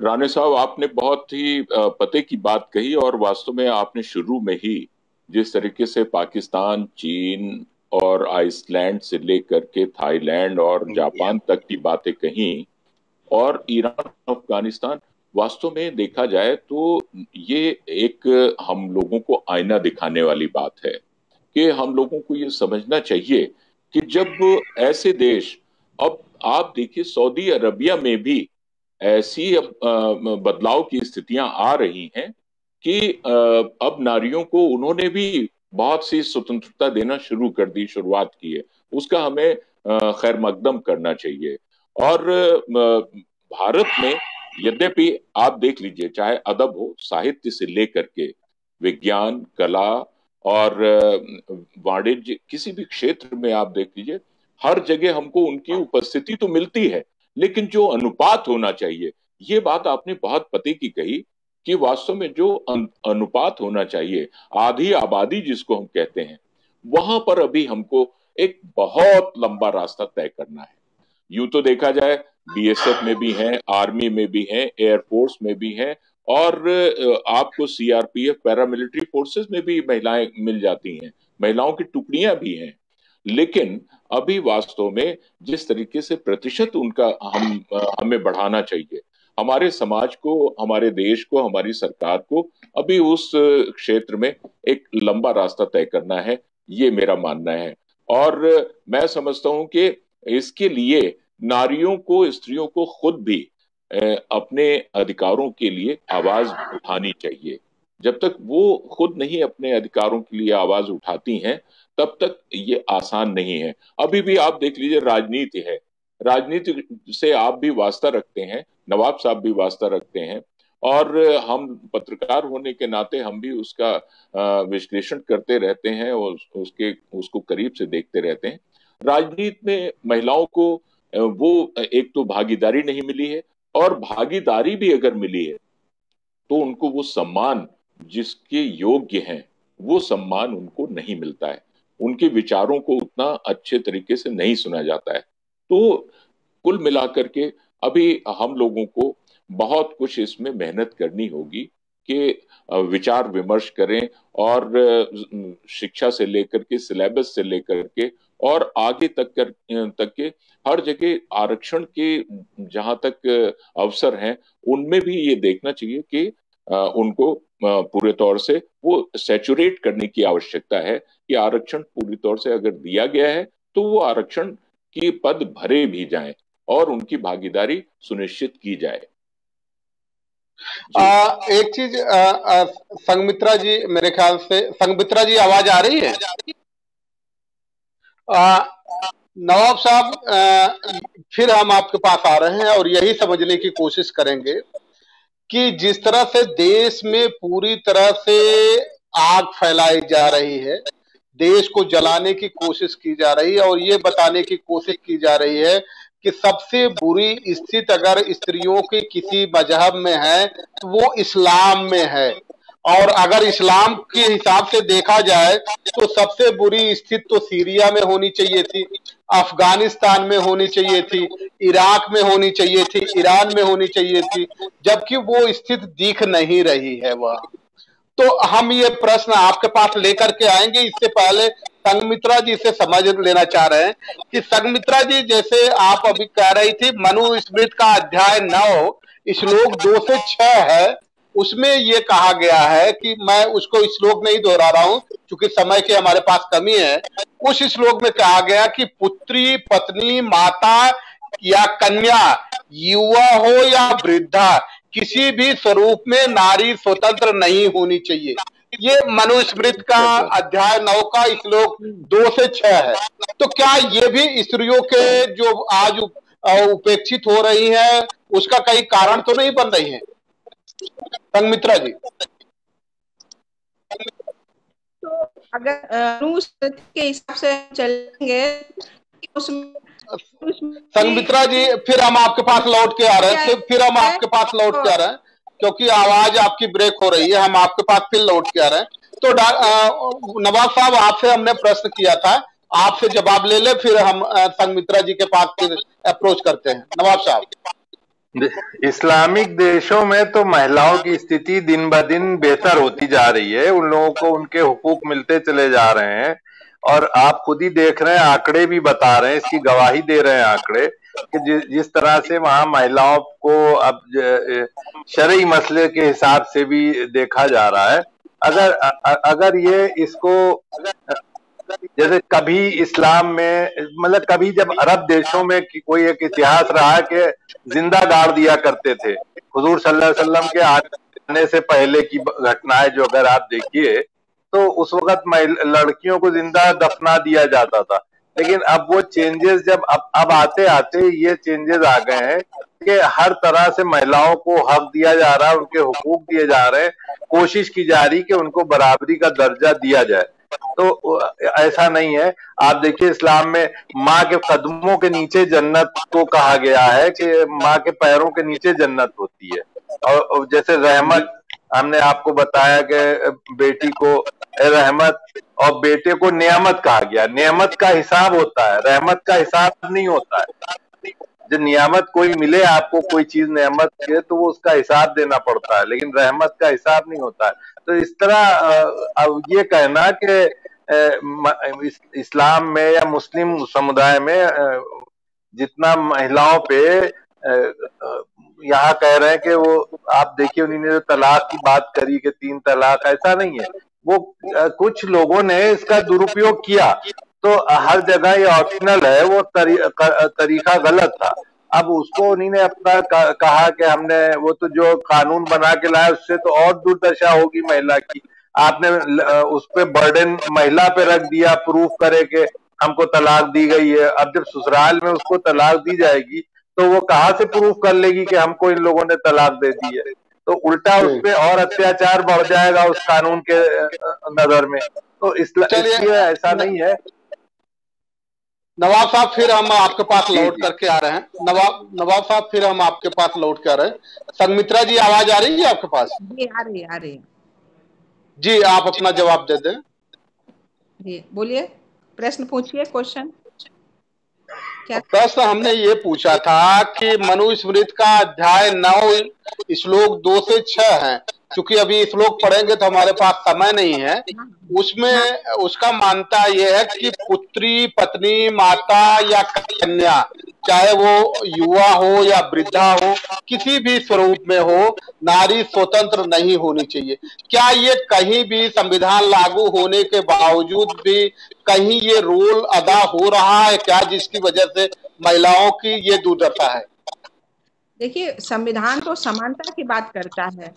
राणे साहब, आपने बहुत ही पते की बात कही, और वास्तव में आपने शुरू में ही जिस तरीके से पाकिस्तान, चीन और आइसलैंड से लेकर के थाईलैंड और जापान तक की बातें कही, और ईरान, अफगानिस्तान, वास्तव में देखा जाए तो ये एक हम लोगों को आईना दिखाने वाली बात है कि हम लोगों को ये समझना चाहिए कि जब ऐसे देश, अब आप देखिए सऊदी अरबिया में भी ऐसी अब बदलाव की स्थितियां आ रही हैं कि अब नारियों को उन्होंने भी बहुत सी स्वतंत्रता देना शुरू कर दी, शुरुआत की है, उसका हमें खैर मकदम करना चाहिए। और भारत में यद्यपि आप देख लीजिए, चाहे अदब हो, साहित्य से लेकर के विज्ञान, कला और वाणिज्य, किसी भी क्षेत्र में आप देख लीजिए, हर जगह हमको उनकी उपस्थिति तो मिलती है, लेकिन जो अनुपात होना चाहिए, ये बात आपने बहुत पते की कही कि वास्तव में जो अनुपात होना चाहिए, आधी आबादी जिसको हम कहते हैं, वहां पर अभी हमको एक बहुत लंबा रास्ता तय करना है। यूं तो देखा जाए बीएसएफ में भी हैं, आर्मी में भी हैं, एयरफोर्स में भी हैं, और आपको सीआरपीएफ, पैरामिलिट्री फोर्सेस में भी महिलाएं मिल जाती हैं, महिलाओं की टुकड़ियां भी हैं। लेकिन अभी वास्तव में जिस तरीके से प्रतिशत उनका हमें बढ़ाना चाहिए, हमारे समाज को, हमारे देश को, हमारी सरकार को अभी उस क्षेत्र में एक लंबा रास्ता तय करना है, ये मेरा मानना है। और मैं समझता हूं कि इसके लिए नारियों को, स्त्रियों को खुद भी अपने अधिकारों के लिए आवाज उठानी चाहिए। जब तक वो खुद नहीं अपने अधिकारों के लिए आवाज उठाती हैं, तब तक ये आसान नहीं है। अभी भी आप देख लीजिए, राजनीति है, राजनीति से आप भी वास्ता रखते हैं, नवाब साहब भी वास्ता रखते हैं, और हम पत्रकार होने के नाते हम भी उसका विश्लेषण करते रहते हैं और उसको करीब से देखते रहते हैं। राजनीति में महिलाओं को वो एक तो भागीदारी नहीं मिली है, और भागीदारी भी अगर मिली है तो उनको वो सम्मान जिसके योग्य हैं, वो सम्मान उनको नहीं मिलता है, उनके विचारों को उतना अच्छे तरीके से नहीं सुना जाता है। तो कुल मिलाकर के अभी हम लोगों को बहुत कुछ इसमें मेहनत करनी होगी कि विचार विमर्श करें, और शिक्षा से लेकर के, सिलेबस से लेकर के और आगे तक के हर जगह आरक्षण के जहां तक अवसर हैं, उनमें भी ये देखना चाहिए कि उनको पूरे तौर से वो सैचुरेट करने की आवश्यकता है कि आरक्षण पूरी तौर से अगर दिया गया है तो वो आरक्षण के पद भरे भी जाएं और उनकी भागीदारी सुनिश्चित की जाए। एक चीज संगमित्रा जी, मेरे ख्याल से संगमित्रा जी आवाज आ रही है? नवाब साहब, फिर हम आपके पास आ रहे हैं और यही समझने की कोशिश करेंगे कि जिस तरह से देश में पूरी तरह से आग फैलाई जा रही है, देश को जलाने की कोशिश की जा रही है, और ये बताने की कोशिश की जा रही है कि सबसे बुरी स्थिति अगर स्त्रियों की किसी मजहब में है तो वो इस्लाम में है, और अगर इस्लाम के हिसाब से देखा जाए तो सबसे बुरी स्थिति तो सीरिया में होनी चाहिए थी, अफगानिस्तान में होनी चाहिए थी, इराक में होनी चाहिए थी, ईरान में होनी चाहिए थी, जबकि वो स्थिति दिख नहीं रही है वह। तो हम ये प्रश्न आपके पास लेकर के आएंगे, इससे पहले संगमित्रा जी से समझ लेना चाह रहे हैं कि संगमित्रा जी, जैसे आप अभी कह रही थी, मनुस्मृति का अध्याय 9 श्लोक 2 से 6 है, उसमें ये कहा गया है कि, मैं उसको श्लोक नहीं दोहरा रहा हूं क्योंकि समय की हमारे पास कमी है। उस श्लोक में कहा गया कि पुत्री, पत्नी, माता या कन्या, युवा हो या वृद्धा, किसी भी स्वरूप में नारी स्वतंत्र नहीं होनी चाहिए। ये मनुस्मृति का अध्याय 9 का श्लोक 2 से 6 है। तो क्या ये भी स्त्रियों के जो आज उपेक्षित हो रही है उसका कई कारण तो नहीं बन रही है? संगमित्रा जी। तो अगर के हिसाब से चलेंगे उसमें संगमित्रा जी, फिर हम आपके पास लौट के आ रहे हैं, फिर हम आपके पास लौट के आ रहे हैं, क्योंकि आवाज आपकी ब्रेक हो रही है। हम आपके पास फिर लौट के आ रहे हैं। तो नवाब साहब, आपसे हमने प्रश्न किया था, आपसे जवाब ले ले, फिर हम संगमित्रा जी के पास फिर अप्रोच करते हैं। नवाब साहब। इस्लामिक देशों में तो महिलाओं की स्थिति दिन ब दिन बेहतर होती जा रही है, उन लोगों को उनके हुकूक मिलते चले जा रहे हैं। और आप खुद ही देख रहे हैं, आंकड़े भी बता रहे हैं, इसकी गवाही दे रहे हैं आंकड़े, कि जिस तरह से वहां महिलाओं को अब शरई मसले के हिसाब से भी देखा जा रहा है। अगर ये इसको, जैसे कभी इस्लाम में, मतलब कभी जब अरब देशों में कोई एक इतिहास रहा है कि जिंदा गाड़ दिया करते थे, हुजूर सल्लल्लाहु अलैहि वसल्लम के आने से पहले की घटनाएं जो अगर आप देखिए, तो उस वक्त लड़कियों को जिंदा दफना दिया जाता था। लेकिन अब वो चेंजेस जब अब आते आते ये चेंजेस आ गए हैं कि हर तरह से महिलाओं को हक दिया जा रहा है, उनके हुकूक दिए जा रहे हैं, कोशिश की जा रही कि उनको बराबरी का दर्जा दिया जाए। तो ऐसा नहीं है। आप देखिए, इस्लाम में माँ के कदमों के नीचे जन्नत को कहा गया है कि माँ के पैरों के नीचे जन्नत होती है। और जैसे रहमत, हमने आपको बताया कि बेटी को रहमत और बेटे को नियामत कहा गया। नियामत का हिसाब होता है, रहमत का हिसाब नहीं होता है। जब नियामत कोई मिले आपको, कोई चीज नियामत के, तो वो उसका हिसाब देना पड़ता है, लेकिन रहमत का हिसाब नहीं होता है। तो इस तरह अब ये कहना कि इस्लाम में या मुस्लिम समुदाय में जितना महिलाओं पे यहाँ कह रहे हैं कि वो, आप देखिए उन्होंने जो तलाक की बात करी कि 3 तलाक, ऐसा नहीं है। वो कुछ लोगों ने इसका दुरुपयोग किया, तो हर जगह ये ऑप्शनल है, वो तरीका गलत था। अब उसको उन्होंने अपना कहा कि हमने वो तो जो कानून बना के लाया उससे तो और दुर्दशा होगी महिला की। आपने उस पे बर्डन महिला पे रख दिया, प्रूफ करे कि हमको तलाक दी गई है। अब जब ससुराल में उसको तलाक दी जाएगी तो वो कहाँ से प्रूफ कर लेगी कि हमको इन लोगों ने तलाक दे दी है? तो उल्टा उस पे और अत्याचार बढ़ जाएगा उस कानून के नजर में। तो इसलिए ऐसा नहीं है। नवाब साहब, फिर हम आपके पास लौट करके आ रहे हैं। नवाब साहब, फिर हम आपके पास लौट के आ रहे हैं। संगमित्रा जी, आवाज आ रही है आपके पास? जी आ रही जी, आप अपना जवाब दे दें। जी बोलिए, प्रश्न पूछिए, क्वेश्चन क्या? प्रश्न हमने ये पूछा था कि मनुस्मृति का अध्याय 9 श्लोक 2 से 6 है। क्योंकि अभी श्लोक पढ़ेंगे तो हमारे पास समय नहीं है। उसमें उसका मानता यह है कि पुत्री, पत्नी, माता या कन्या, चाहे वो युवा हो या वृद्धा हो, किसी भी स्वरूप में हो, नारी स्वतंत्र नहीं होनी चाहिए। क्या ये कहीं भी संविधान लागू होने के बावजूद भी कहीं ये रोल अदा हो रहा है क्या, जिसकी वजह से महिलाओं की ये दुर्दशा है? देखिए, संविधान तो समानता की बात करता है।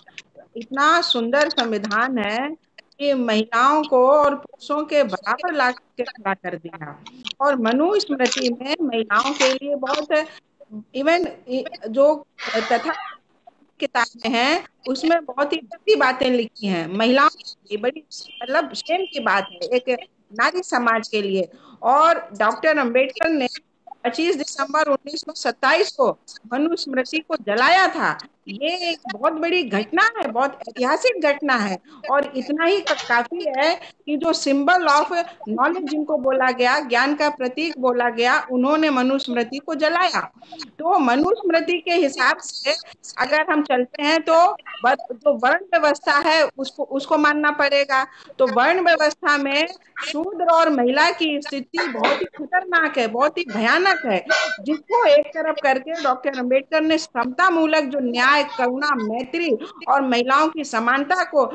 इतना सुंदर संविधान है कि महिलाओं को और पुरुषों के बराबर ला के खड़ा कर दिया। और मनुस्मृति में महिलाओं के लिए बहुत, इवन जो तथा किताबें हैं उसमें बहुत ही बड़ी बातें लिखी हैं महिलाओं की। बड़ी मतलब शेम की बात है एक नारी समाज के लिए। और डॉक्टर अंबेडकर ने 25 दिसंबर 1927 को मनुस्मृति को जलाया था। ये एक बहुत बड़ी घटना है, बहुत ऐतिहासिक घटना है। और इतना ही काफी है कि जो सिंबल ऑफ नॉलेज जिनको बोला गया, ज्ञान का प्रतीक बोला गया, उन्होंने मनुस्मृति को जलाया। तो मनुस्मृति के हिसाब से अगर हम चलते हैं तो जो वर्ण व्यवस्था है उसको मानना पड़ेगा। तो वर्ण व्यवस्था में शूद्र और महिला की स्थिति बहुत ही खतरनाक है, बहुत ही भयानक है, जिसको एक तरफ करके डॉक्टर अंबेडकर ने समता मूलक जो न्याय, करुणा, मैत्री और महिलाओं की समानता को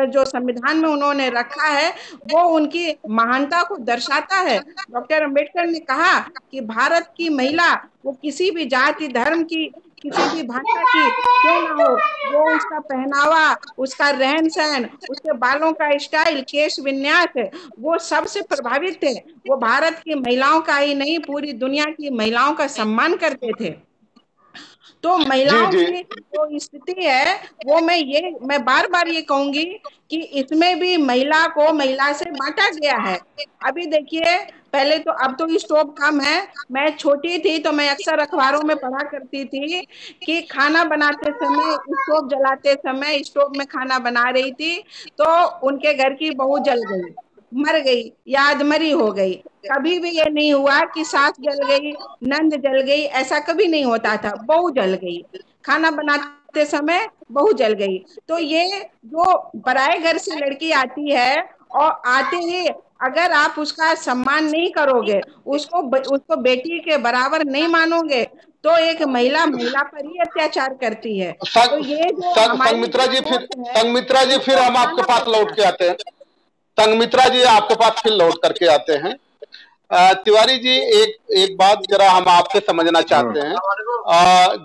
जो संविधान में उन्होंने रखा है, वो उनकी महानता को दर्शाता है। डॉक्टर अंबेडकर ने कहा कि भारत की महिला वो किसी भी जाति, धर्म की, किसी भी भाषा की क्यों ना हो, वो उसका पहनावा, उसका रहन सहन, उसके बालों का स्टाइल, केश विन्यास, वो सबसे प्रभावित थे। वो भारत की महिलाओं का ही नहीं, पूरी दुनिया की महिलाओं का सम्मान करते थे। तो जी महिलाओं जी की जो स्थिति है वो मैं बार बार ये कहूंगी कि इसमें भी महिला को महिला से बांटा गया है। अभी देखिए, पहले तो, अब तो स्टोव कम है। मैं छोटी थी तो मैं अक्सर अखबारों में पढ़ा करती थी कि खाना बनाते समय, स्टोव जलाते समय, स्टोव में खाना बना रही थी तो उनके घर की बहू जल गई, मर गई या आधमरी हो गई। कभी भी ये नहीं हुआ कि सास जल गई, नंद जल गई, ऐसा कभी नहीं होता था। बहू जल गई, खाना बनाते समय बहू जल गई। तो ये जो पराए घर से लड़की आती है और आते ही अगर आप उसका सम्मान नहीं करोगे, उसको बेटी के बराबर नहीं मानोगे, तो एक महिला महिला पर ही अत्याचार करती है। तो ये जो हमारी संगमित्रा जी, फिर सोच है संगमित्रा जी, इसको फिर हम आपके हटाना पास लौट पड़ता के है। आते हैं। संगमित्रा जी, आपके पास फिर लौट करके आते हैं। तिवारी जी, एक एक बात जरा हम आपसे समझना चाहते हैं।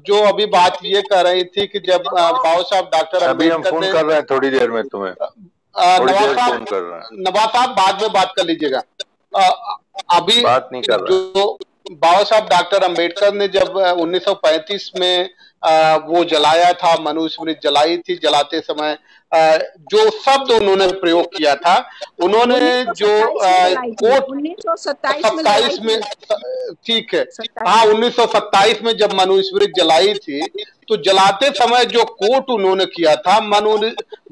जो अभी बात ये कर रही थी कि जब बाबा साहब डॉक्टर अभी हम अम्बेडकर फोन ने, कर रहे हैं, थोड़ी देर में तुम्हें, थोड़ी नवाब देर साहब, फोन कर रहे हैं, बाद में बात कर लीजिएगा। अभी बात नहीं कर रहे हैं। जो बाबा साहब डॉक्टर अम्बेडकर ने जब 1935 में वो जलाया था, मनुस्मृति जलाई थी, जलाते समय जो शब्द उन्होंने प्रयोग किया था, उन्होंने जो 1927 में जलाई थी, कोट 1927 में जलाई 27 में, थी, ठीक है, 27। हाँ, 1927 में जब मनुस्मृति जलाई थी, तो जलाते समय जो कोट उन्होंने किया था,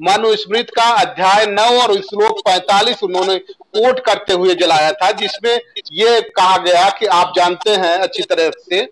मनुस्मृति का अध्याय 9 और श्लोक 45 उन्होंने कोट करते हुए जलाया था, जिसमें ये कहा गया कि आप जानते हैं अच्छी तरह से,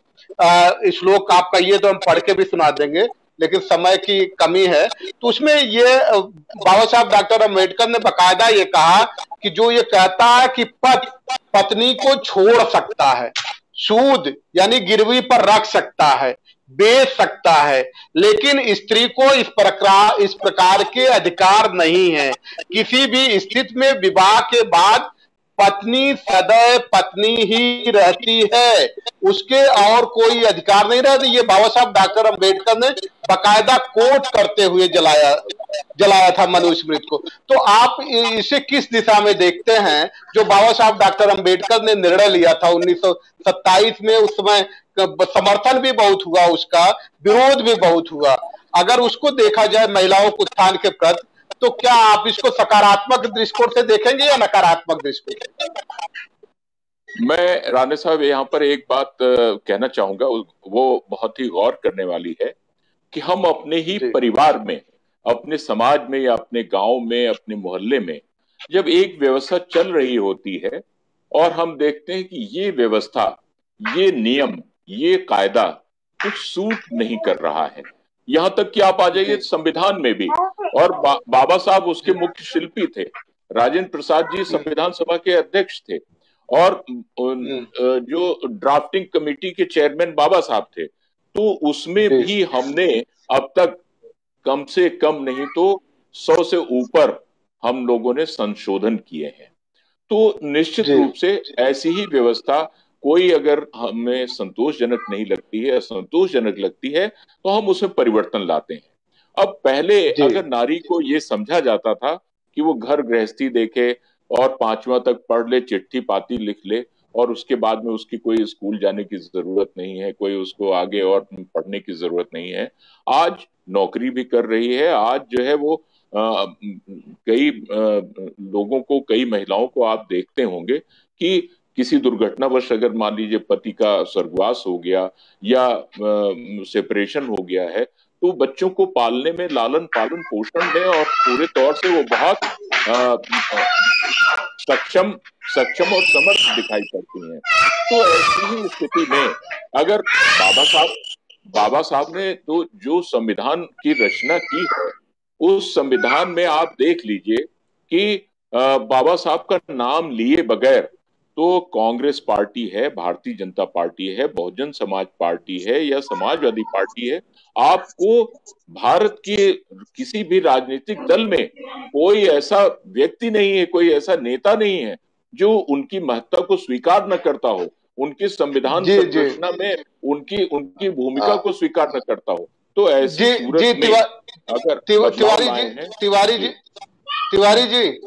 श्लोक आपका ये तो हम पढ़ के भी सुना देंगे, लेकिन समय की कमी है। तो उसमें ये बाबा साहब डॉक्टर अम्बेडकर ने बकायदा ये कहा कि जो ये कहता है कि पत्नी को छोड़ सकता है, सूद यानी गिरवी पर रख सकता है, बेच सकता है, लेकिन स्त्री को इस प्रकार के अधिकार नहीं है। किसी भी स्थिति में विवाह के बाद पत्नी सदैव पत्नी ही रहती है, उसके और कोई अधिकार नहीं रहता। ये बाबा साहब डॉक्टर अम्बेडकर ने बकायदा कोट करते हुए जलाया था मनुस्मृति को। तो आप इसे किस दिशा में देखते हैं, जो बाबा साहब डॉक्टर अम्बेडकर ने निर्णय लिया था 1927 में? उस समय समर्थन भी बहुत हुआ, उसका विरोध भी बहुत हुआ। अगर उसको देखा जाए महिलाओं के उत्थान के प्रति, तो क्या आप इसको सकारात्मक दृष्टिकोण से देखेंगे या नकारात्मक दृष्टिकोण? मैं राणे साहब यहाँ पर एक बात कहना चाहूंगा, वो बहुत ही गौर करने वाली है कि हम अपने ही परिवार में, अपने समाज में या अपने गांव में, अपने मोहल्ले में जब एक व्यवस्था चल रही होती है और हम देखते हैं कि ये व्यवस्था, ये नियम, ये कायदा कुछ सूट नहीं कर रहा है, यहाँ तक कि आप आ जाइए संविधान में भी, और बाबा साहब उसके मुख्य शिल्पी थे, राजेंद्र प्रसाद जी संविधान सभा के अध्यक्ष थे, और जो ड्राफ्टिंग कमेटी के चेयरमैन बाबा साहब थे। तो उसमें भी हमने अब तक कम से कम नहीं तो 100 से ऊपर हम लोगों ने संशोधन किए हैं। तो निश्चित रूप से ऐसी ही व्यवस्था कोई अगर हमें संतोषजनक नहीं लगती है, असंतोषजनक लगती है, तो हम उसमें परिवर्तन लाते हैं। अब पहले अगर नारी को ये समझा जाता था कि वो घर गृहस्थी देखे और 5वां तक पढ़ ले, चिट्ठी पाती लिख ले, और उसके बाद में उसकी कोई स्कूल जाने की जरूरत नहीं है, कोई उसको आगे और पढ़ने की जरूरत नहीं है। आज नौकरी भी कर रही है, आज जो है वो कई लोगों को, कई महिलाओं को आप देखते होंगे कि किसी दुर्घटनावश अगर मान लीजिए पति का स्वर्गवास हो गया या सेपरेशन हो गया है, तो बच्चों को पालने में, लालन पालन पोषण में और पूरे तौर से वो बहुत सक्षम और समर्थ दिखाई पड़ती हैं। तो ऐसी ही स्थिति में अगर बाबा साहब ने तो जो संविधान की रचना की है, उस संविधान में आप देख लीजिए कि बाबा साहब का नाम लिए बगैर तो कांग्रेस पार्टी है, भारतीय जनता पार्टी है, बहुजन समाज पार्टी है या समाजवादी पार्टी है, आपको भारत के किसी भी राजनीतिक दल में कोई ऐसा व्यक्ति नहीं है, कोई ऐसा नेता नहीं है जो उनकी महत्ता को स्वीकार न करता हो, उनकी संविधान संरचना में उनकी भूमिका को स्वीकार न करता हो। तो ऐसी सूरत में अगर तिवारी जी,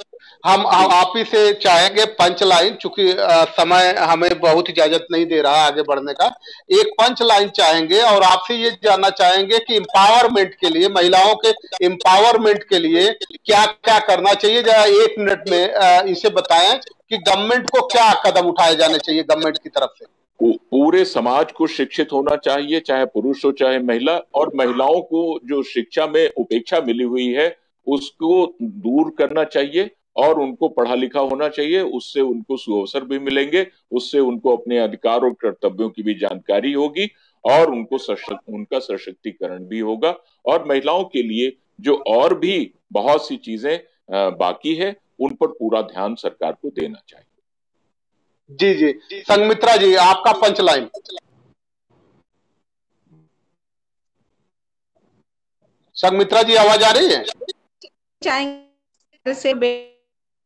हम आप ही से चाहेंगे पंच लाइन, चूंकि समय हमें बहुत इजाजत नहीं दे रहा आगे बढ़ने का। एक पंच लाइन चाहेंगे और आपसे ये जानना चाहेंगे कि एम्पावरमेंट के लिए, महिलाओं के एम्पावरमेंट के लिए क्या क्या करना चाहिए। जरा 1 मिनट में इसे बताएं कि गवर्नमेंट को क्या कदम उठाए जाने चाहिए गवर्नमेंट की तरफ से। पूरे समाज को शिक्षित होना चाहिए, चाहे पुरुष हो चाहे महिला, और महिलाओं को जो शिक्षा में उपेक्षा मिली हुई है उसको दूर करना चाहिए और उनको पढ़ा लिखा होना चाहिए। उससे उनको सुअवसर भी मिलेंगे, उससे उनको अपने अधिकार और कर्तव्यों की भी जानकारी होगी और उनका सशक्तिकरण भी होगा। और महिलाओं के लिए जो और भी बहुत सी चीजें बाकी है उन पर पूरा ध्यान सरकार को देना चाहिए। जी जी, संगमित्रा जी आपका पंच लाइन। संगमित्रा जी आवाज आ रही है?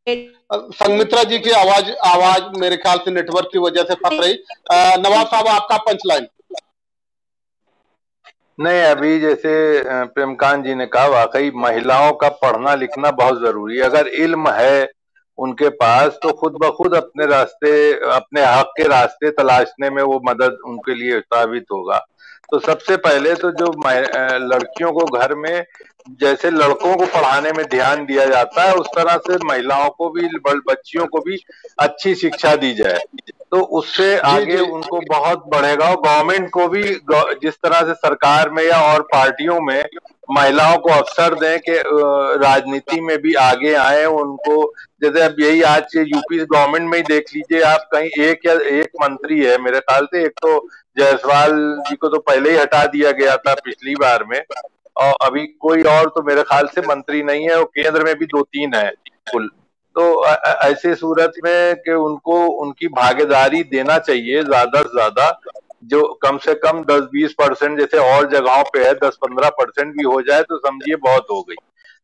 संगमित्रा जी की आवाज मेरे ख्याल से नेटवर्क की वजह से फंस रही। नवाब साहब आपका पंच लाइन। नहीं, अभी जैसे प्रेमकांत जी ने कहा, वाकई महिलाओं का पढ़ना लिखना बहुत जरूरी है। अगर इल्म है उनके पास तो खुद ब खुद अपने रास्ते, अपने हक के रास्ते तलाशने में वो मदद उनके लिए साबित होगा। तो सबसे पहले तो जो लड़कियों को घर में जैसे लड़कों को पढ़ाने में ध्यान दिया जाता है, उस तरह से महिलाओं को भी, बच्चियों को भी अच्छी शिक्षा दी जाए तो उससे आगे उनको बहुत बढ़ेगा। और गवर्नमेंट को भी जिस तरह से सरकार में या और पार्टियों में महिलाओं को अवसर दें कि राजनीति में भी आगे आए उनको। जैसे अब यही आज यूपी गवर्नमेंट में ही देख लीजिए आप, कहीं एक मंत्री है मेरे ख्याल से, एक तो जायसवाल जी को तो पहले ही हटा दिया गया था पिछली बार में, और अभी कोई और तो मेरे ख्याल से मंत्री नहीं है, और केंद्र में भी 2-3 है कुल। तो ऐसे सूरत में कि उनको उनकी भागीदारी देना चाहिए ज्यादा से ज्यादा, जो कम से कम 10-20% जैसे और जगहों पे है 10-15% भी हो जाए तो समझिए बहुत हो गई।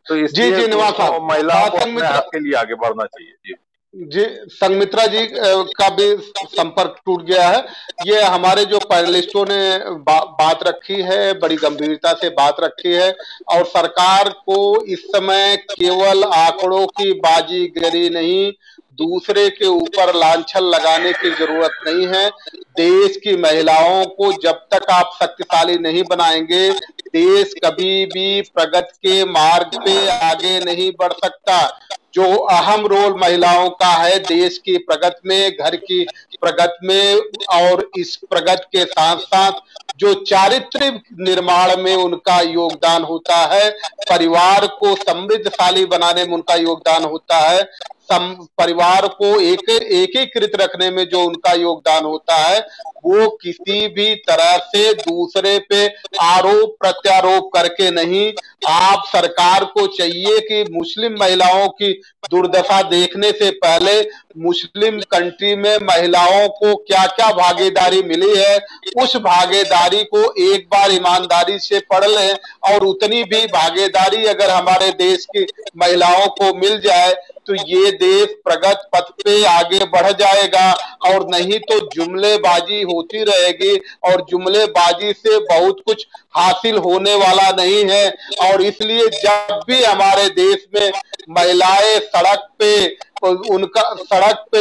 तो इसलिए महिलाओं को अपने हक के लिए आगे बढ़ना चाहिए। जी, संगमित्रा जी का भी संपर्क टूट गया है। ये हमारे जो पैनलिस्टों ने बात रखी है, बड़ी गंभीरता से बात रखी है, और सरकार को इस समय केवल आंकड़ों की बाजीगरी नहीं, दूसरे के ऊपर लांछन लगाने की जरूरत नहीं है। देश की महिलाओं को जब तक आप शक्तिशाली नहीं बनाएंगे, देश कभी भी प्रगति के मार्ग पे आगे नहीं बढ़ सकता। जो अहम रोल महिलाओं का है देश की प्रगति में, घर की प्रगति में, और इस प्रगति के साथ साथ जो चारित्र्य निर्माण में उनका योगदान होता है, परिवार को समृद्धशाली बनाने में उनका योगदान होता है, परिवार को एकीकृत रखने में जो उनका योगदान होता है, वो किसी भी तरह से दूसरे पे आरोप प्रत्यारोप करके नहीं। आप सरकार को चाहिए कि मुस्लिम महिलाओं की दुर्दशा देखने से पहले मुस्लिम कंट्री में महिलाओं को क्या क्या भागीदारी मिली है, उस भागीदारी को एक बार ईमानदारी से पढ़ लें, और उतनी भी भागीदारी अगर हमारे देश की महिलाओं को मिल जाए तो ये देश प्रगति पथ पे आगे बढ़ जाएगा। और नहीं तो जुमलेबाजी होती रहेगी, और जुमलेबाजी से बहुत कुछ हासिल होने वाला नहीं है। और इसलिए जब भी हमारे देश में महिलाएं सड़क पे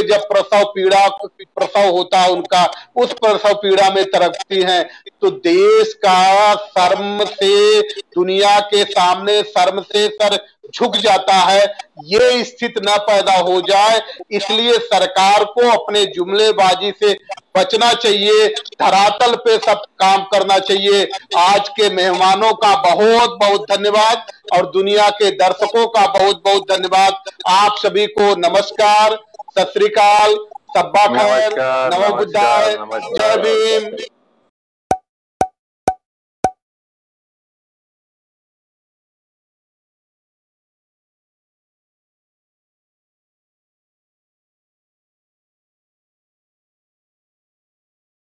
जब प्रसव होता है उनका, उस प्रसव पीड़ा में तड़पती हैं, तो देश का शर्म से, दुनिया के सामने शर्म से सर झुक जाता है। ये स्थिति न पैदा हो जाए, इसलिए सरकार को अपने जुमलेबाजी से बचना चाहिए, धरातल पे सब काम करना चाहिए। आज के मेहमानों का बहुत बहुत धन्यवाद, और दुनिया के दर्शकों का बहुत बहुत धन्यवाद। आप सभी को नमस्कार, सत श्री अकाल, सब्बा खैर, नमो बुद्धाय, जय भीम।